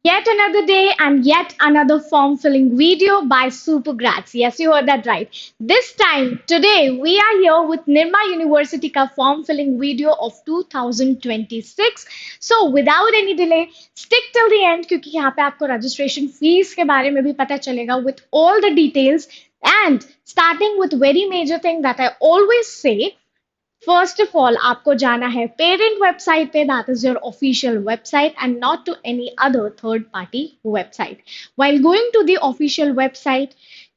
Yet another day and yet another form filling video by Supergrads. Yes, you heard that right. This time, today, we are here with Nirma University ka form filling video of 2026. So, without any delay, stick till the end क्योंकि यहाँ पे आपको registration fees के बारे में भी पता चलेगा with all the details. And starting with very major thing that I always say, first of all आपको जाना है पेरेंट वेबसाइट पे that is your official website and not to any other third party website while going to the official website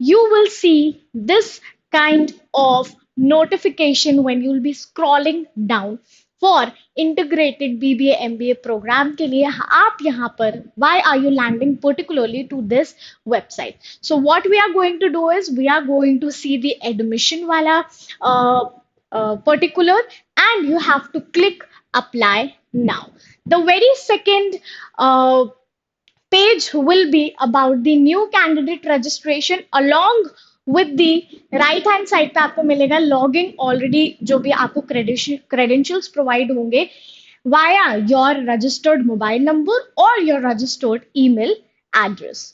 you will see this kind of notification when you will be scrolling down for integrated BBA MBA program के लिए आप यहाँ पर why are you landing particularly to this website. So what we are going to do is we are going to see the admission वाला particular and you have to click apply now. The very second page will be about the new candidate registration along with the right hand side पे आपको मिलेगा login already जो भी आपको credentials provide होंगे via your registered mobile number or your registered email address.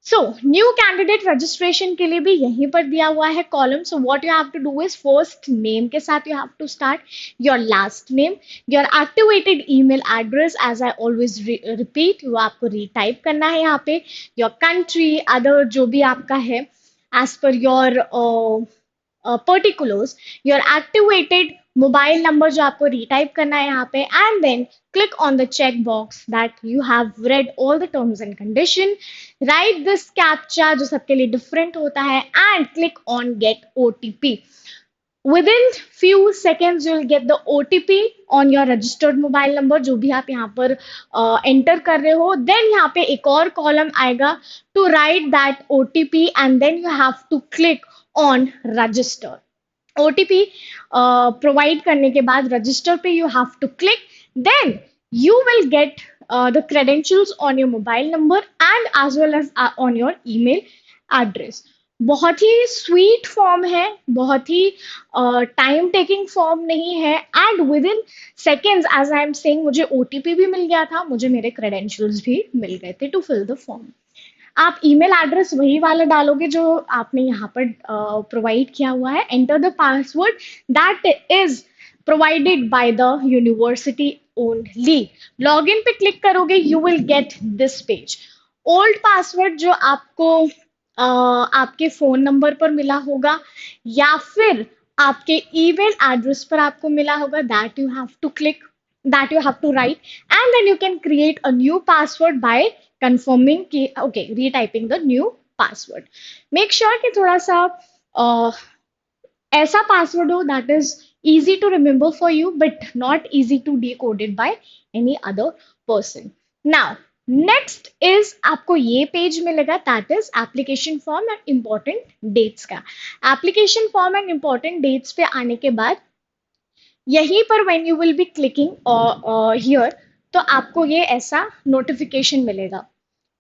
So, new candidate registration के लिए भी यहीं पर दिया हुआ है column. So, what you have to do is first name के साथ you have to start your last name, your activated email address as I always repeat वो आपको retype करना है यहाँ पे, your country, other जो भी आपका है as per your particulars, your activated mobile number जो आपको रीटाइप करना है यहाँ पे and then click on the check box that you have read all the terms and condition, right this captcha जो सबके लिए डिफरेंट होता है and click on get OTP. Within few seconds you will get the OTP on your registered mobile number जो भी आप यहाँ पर enter कर रहे हो. Then यहाँ पे एक और column आएगा to write that OTP and then you have to click on register. OTP provide करने के बाद register पे you have to click, then you will get the credentials on your mobile number and as well as on your email address. बहुत ही sweet form है, बहुत ही time taking form नहीं है and within seconds as I am saying मुझे OTP भी मिल गया था, मुझे मेरे क्रेडेंशियल्स भी मिल गए थे टू फिल द फॉर्म. आप ईमेल एड्रेस वही वाला डालोगे जो आपने यहाँ पर प्रोवाइड किया हुआ है. Enter the password that is provided by the university only. Login पे क्लिक करोगे you will get this page. Old password जो आपको आपके फोन नंबर पर मिला होगा या फिर आपके ईमेल एड्रेस पर आपको मिला होगा that you have to click, that you have to write and then you can create a new password by confirming कि okay retyping the new password. Make sure कि थोड़ा सा ऐसा password हो that is easy to remember for you but not easy to decode it by any other person. Now next is आपको ये page मिलेगा that is application form and important dates का. Application form and important dates पे आने के बाद यहीं पर when you will be clicking here तो आपको ये ऐसा नोटिफिकेशन मिलेगा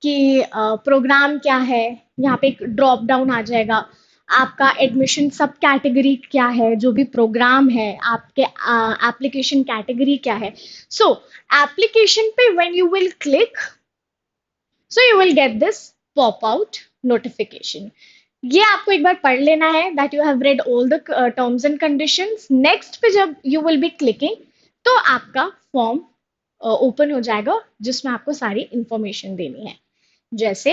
कि प्रोग्राम क्या है. यहाँ पे एक ड्रॉप डाउन आ जाएगा, आपका एडमिशन सब कैटेगरी क्या है, जो भी प्रोग्राम है, आपके एप्लीकेशन कैटेगरी क्या है. सो एप्लीकेशन पे when you will click so you will get this pop out notification. ये आपको एक बार पढ़ लेना है that you have read all the terms and conditions. Next पे जब you will be clicking तो आपका फॉर्म ओपन हो जाएगा जिसमें आपको सारी इंफॉर्मेशन देनी है, जैसे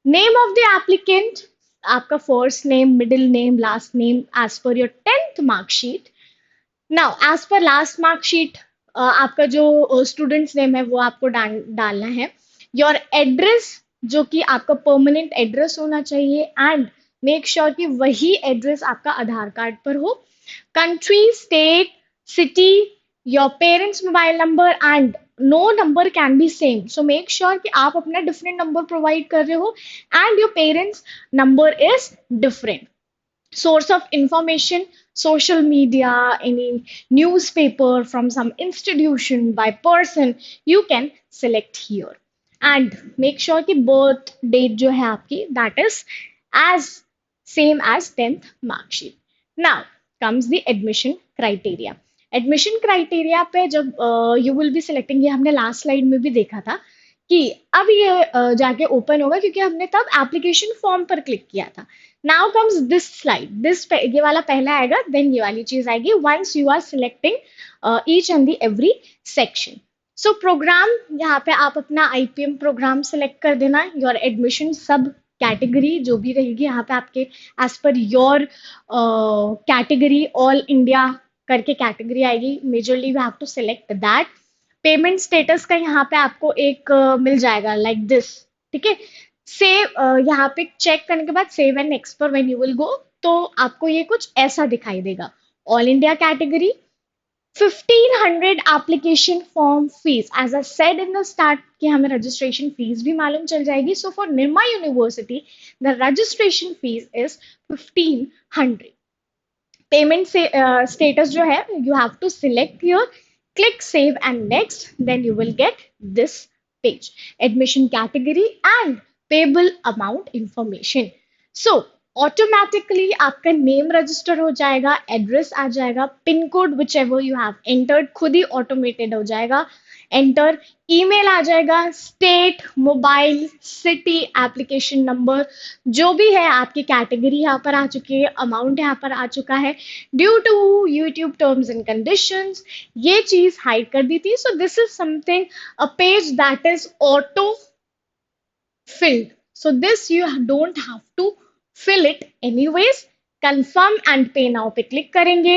नेम ऑफ द एप्लीकेंट, आपका first name, middle name, last name as per your 10th marksheet. Now as per last marksheet आपका जो स्टूडेंट्स नेम है वो आपको डालना है. योर एड्रेस जो कि आपका परमानेंट एड्रेस होना चाहिए एंड मेक श्योर कि वही एड्रेस आपका आधार कार्ड पर हो. Country, state, city, your parents mobile number and no number can be same. So make sure कि आप अपना डिफरेंट नंबर प्रोवाइड कर रहे हो and your parents number is different. Source of information, social media, any newspaper from some institution by person, you can select here. And make sure कि birth date जो है आपकी that is as same as 10th marksheet. Now comes the admission criteria. Admission criteria पे जब you will be selecting, ये हमने last slide में भी देखा था कि अब ये जाके ओपन होगा क्योंकि हमने तब एप्लीकेशन फॉर्म पर क्लिक किया था. नाउ कम्स दिस स्लाइड, ये वाला पहला आएगा, देन ये वाली चीज आएगी once you are selecting each and the every section. So program, यहाँ पे आप अपना आईपीएम प्रोग्राम सेलेक्ट कर देना. योर एडमिशन सब कैटेगरी जो भी रहेगी यहाँ पे आपके as per your category, all India करके कैटेगरी आएगी. Majorly we have to select that. Payment status का यहाँ पे आपको एक मिल जाएगा लाइक दिस. ठीक है. सेव, यहाँ पे चेक करने के बाद सेव एंड नेक्स्ट पर व्हेन यू विल गो, तो आपको ये कुछ ऐसा दिखाई देगा. All India category, 1500 application form fee. As I said in the start कि हमें रजिस्ट्रेशन फीस भी मालूम चल जाएगी. So for Nirma university the registration fee is 1500. Payment से स्टेटस जो है, you have to select your, click save and next, then you will get this page, admission category and payable amount information. So automatically आपका name register हो जाएगा, address आ जाएगा, pin code which ever you have entered खुद ही automated हो जाएगा, enter, email आ जाएगा, state, mobile, city, application number, जो भी है आपकी कैटेगरी यहाँ पर आ चुकी है, अमाउंट यहाँ पर आ चुका है. Due to YouTube terms and conditions ये चीज हाइड कर दी थी. So this is something, a page that is auto filled. So this you don't have to fill it anyways. Confirm and pay now पे click करेंगे.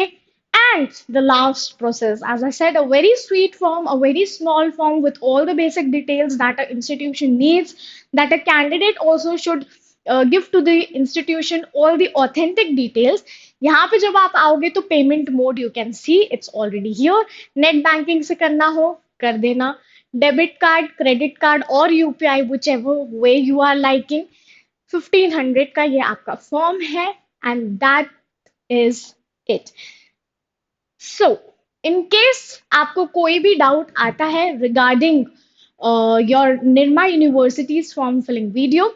And the last process, as I said, a very sweet form, a very small form with all the basic details that an institution needs, that a candidate also should give to the institution all the authentic details. यहाँ पे जब आप आओगे तो payment mode you can see it's already here. Net banking से करना हो कर देना, डेबिट कार्ड, क्रेडिट कार्ड और UPI, whichever way you are liking. 1500 का ये आपका फॉर्म है and that is it. So in case आपको कोई भी डाउट आता है regarding your Nirma university's form filling video,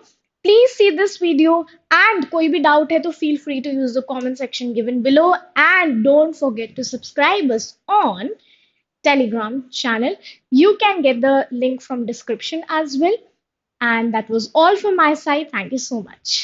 please see this video. And कोई भी डाउट है तो feel free to use the comment section given below. And don't forget to subscribe us on Telegram channel. You can get the link from description as well. And that was all from my side. Thank you so much.